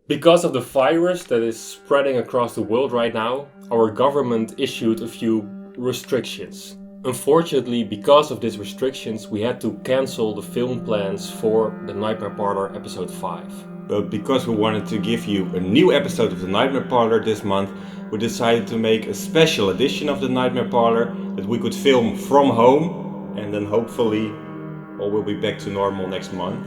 Because of the virus that is spreading across the world right now, our government issued a few restrictions. Unfortunately, because of these restrictions, we had to cancel the film plans for The Nightmare Parlor episode 5. But because we wanted to give you a new episode of The Nightmare Parlor this month, we decided to make a special edition of The Nightmare Parlor that we could film from home, and then hopefully all will be back to normal next month.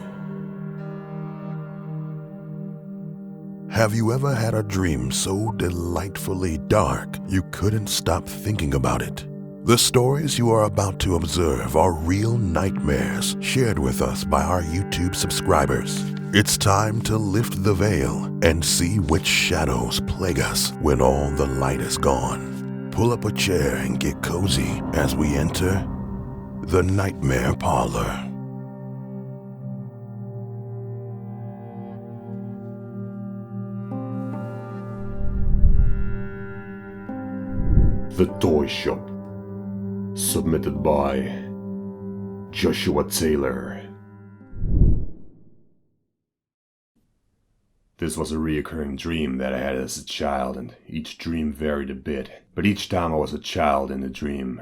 Have you ever had a dream so delightfully dark you couldn't stop thinking about it? The stories you are about to observe are real nightmares shared with us by our YouTube subscribers. It's time to lift the veil and see which shadows plague us when all the light is gone. Pull up a chair and get cozy as we enter the Nightmare Parlor. The Toy Shop. Submitted by Joshua Taylor. This was a reoccurring dream that I had as a child, and each dream varied a bit, but each time I was a child in the dream.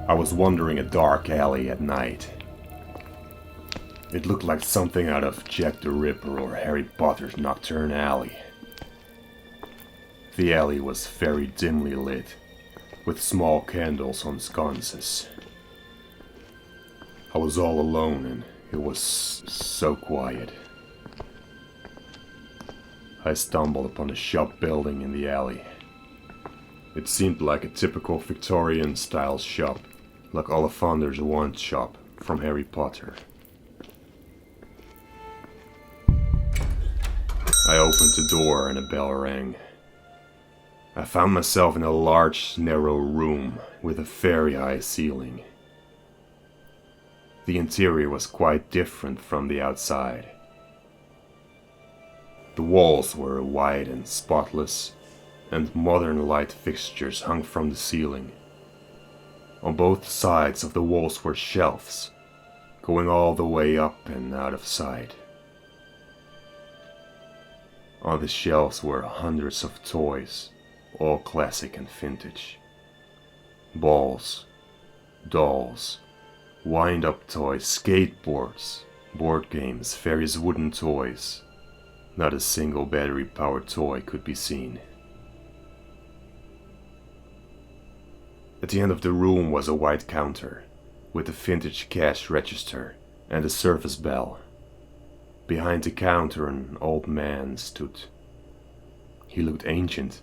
I was wandering a dark alley at night. It looked like something out of Jack the Ripper or Harry Potter's Nocturne Alley. The alley was very dimly lit, with small candles on sconces. I was all alone and it was so quiet. I stumbled upon a shop building in the alley. It seemed like a typical Victorian-style shop, like Ollivander's wand shop from Harry Potter. I opened the door and a bell rang. I found myself in a large, narrow room with a very high ceiling. The interior was quite different from the outside. The walls were white and spotless, and modern light fixtures hung from the ceiling. On both sides of the walls were shelves, going all the way up and out of sight. On the shelves were hundreds of toys, all classic and vintage. Balls, dolls, wind-up toys, skateboards, board games, various wooden toys. Not a single battery-powered toy could be seen. At the end of the room was a white counter, with a vintage cash register and a service bell. Behind the counter an old man stood. He looked ancient,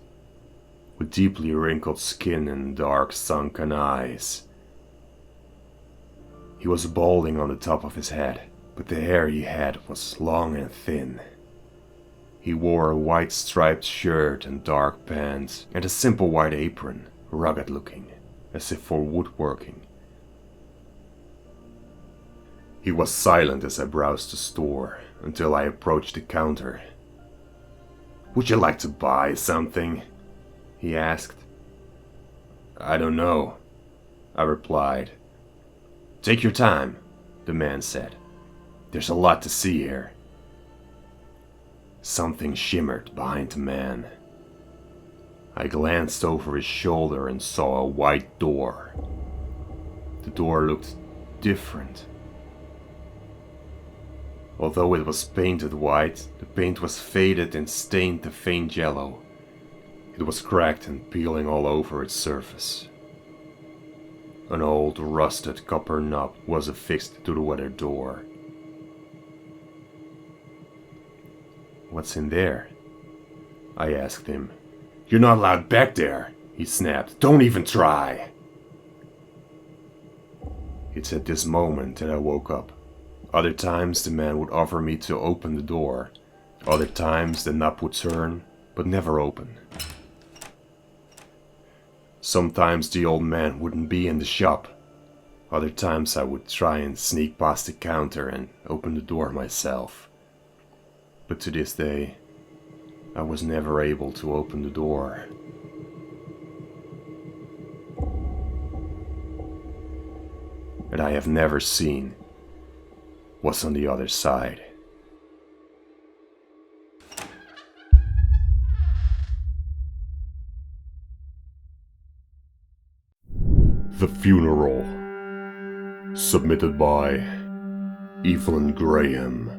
with deeply wrinkled skin and dark sunken eyes. He was balding on the top of his head, but the hair he had was long and thin. He wore a white striped shirt and dark pants, and a simple white apron, rugged looking, as if for woodworking. He was silent as I browsed the store, until I approached the counter. "Would you like to buy something?" he asked. "I don't know," I replied. "Take your time," the man said. "There's a lot to see here." Something shimmered behind the man. I glanced over his shoulder and saw a white door. The door looked different. Although it was painted white, the paint was faded and stained a faint yellow. It was cracked and peeling all over its surface. An old rusted copper knob was affixed to the weathered door. "What's in there?" I asked him. "You're not allowed back there," he snapped. "Don't even try." It's at this moment that I woke up. Other times the man would offer me to open the door. Other times the knob would turn, but never open. Sometimes the old man wouldn't be in the shop. Other times I would try and sneak past the counter and open the door myself. But to this day, I was never able to open the door. And I have never seen what's on the other side. The Funeral. Submitted by Evelyn Graham.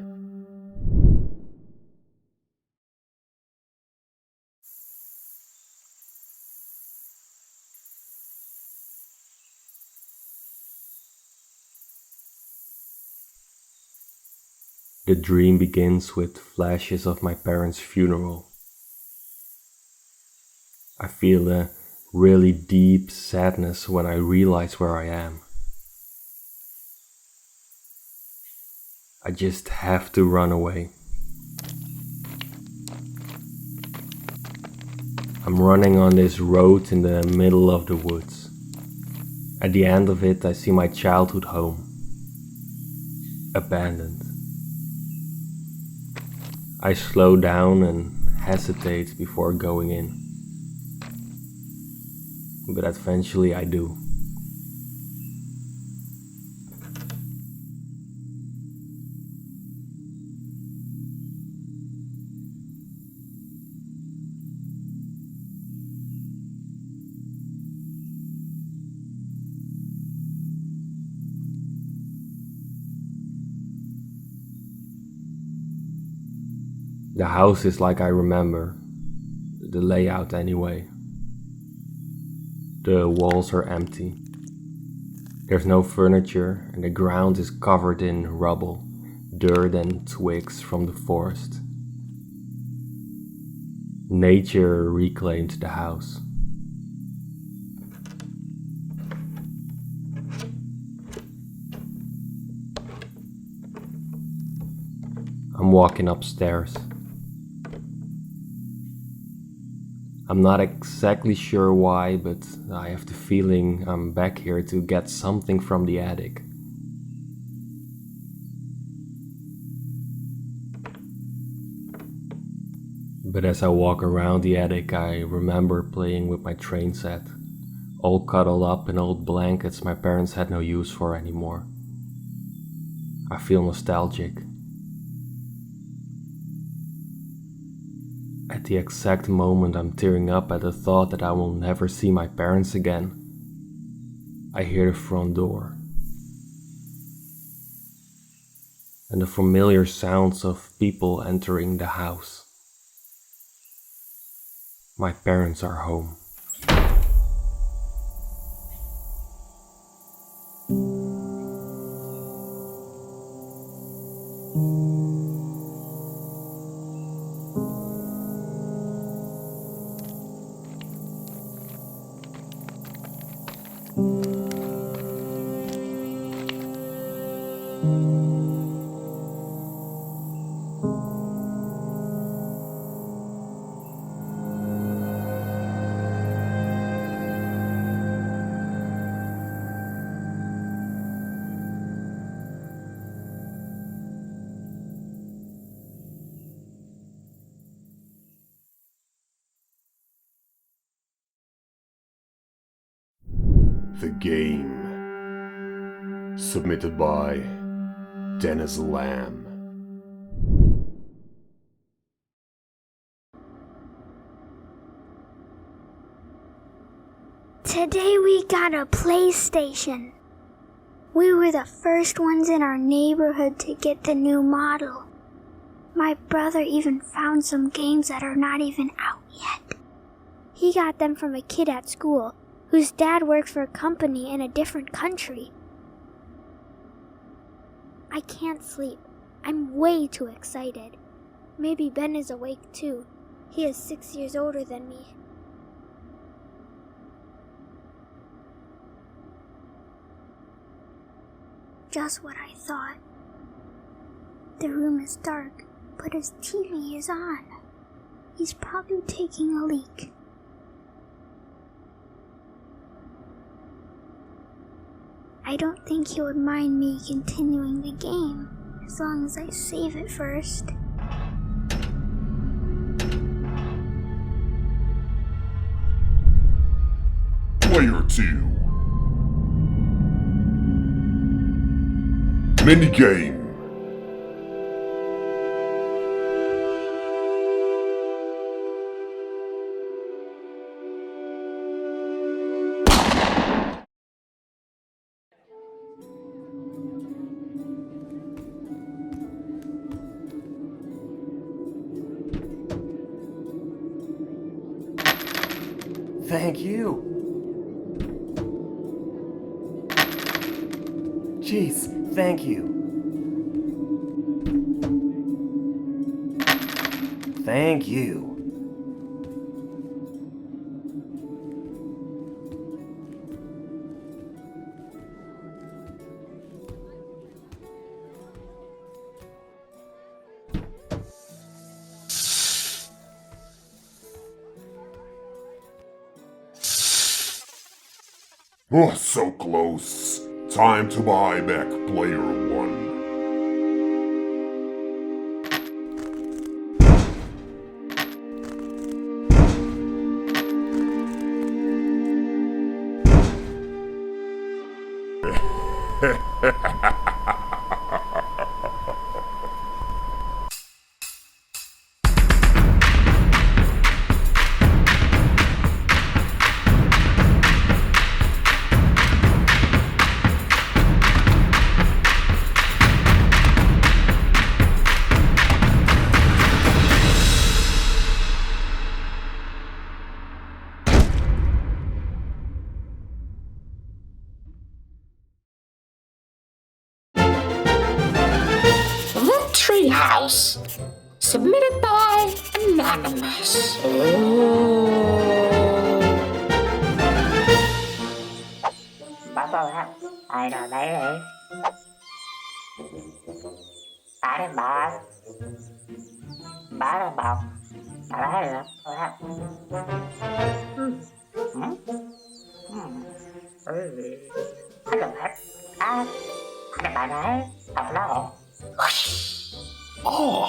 The dream begins with flashes of my parents' funeral. I feel a really deep sadness when I realize where I am. I just have to run away. I'm running on this road in the middle of the woods. At the end of it, I see my childhood home. Abandoned. I slow down and hesitate before going in. But eventually I do. The house is like I remember, the layout anyway. The walls are empty. There's no furniture and the ground is covered in rubble, dirt and twigs from the forest. Nature reclaimed the house. I'm walking upstairs. I'm not exactly sure why, but I have the feeling I'm back here to get something from the attic. But as I walk around the attic, I remember playing with my train set, all cuddled up in old blankets my parents had no use for anymore. I feel nostalgic. At the exact moment I'm tearing up at the thought that I will never see my parents again, I hear the front door. And the familiar sounds of people entering the house. My parents are home. The Game. Submitted by Dennis Lam. Today we got a PlayStation. We were the first ones in our neighborhood to get the new model. My brother even found some games that are not even out yet. He got them from a kid at school whose dad works for a company in a different country. I can't sleep. I'm way too excited. Maybe Ben is awake too. He is 6 years older than me. Just what I thought. The room is dark, but his TV is on. He's probably taking a leak. I don't think he would mind me continuing the game, as long as I save it first. Player 2. Minigame. Thank you. Jeez, thank you. Thank you. Oh, so close. Time to buy back player 1. Treehouse. Submitted by Anonymous. Bác ơi ha, ai nào đấy đấy? Bác đến bà. Bác đến bảo. Bà đấy rồi thôi ha. Anh đừng hết. Anh bà đấy. Thật đó. Oh.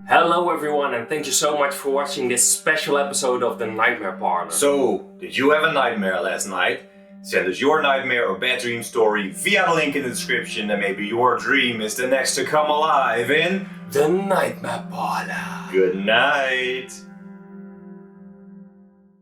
Hello everyone, and thank you so much for watching this special episode of the Nightmare Parlor. So, did you have a nightmare last night? Send us your nightmare or bad dream story via the link in the description, and maybe your dream is the next to come alive in the Nightmare Parlor. Good night!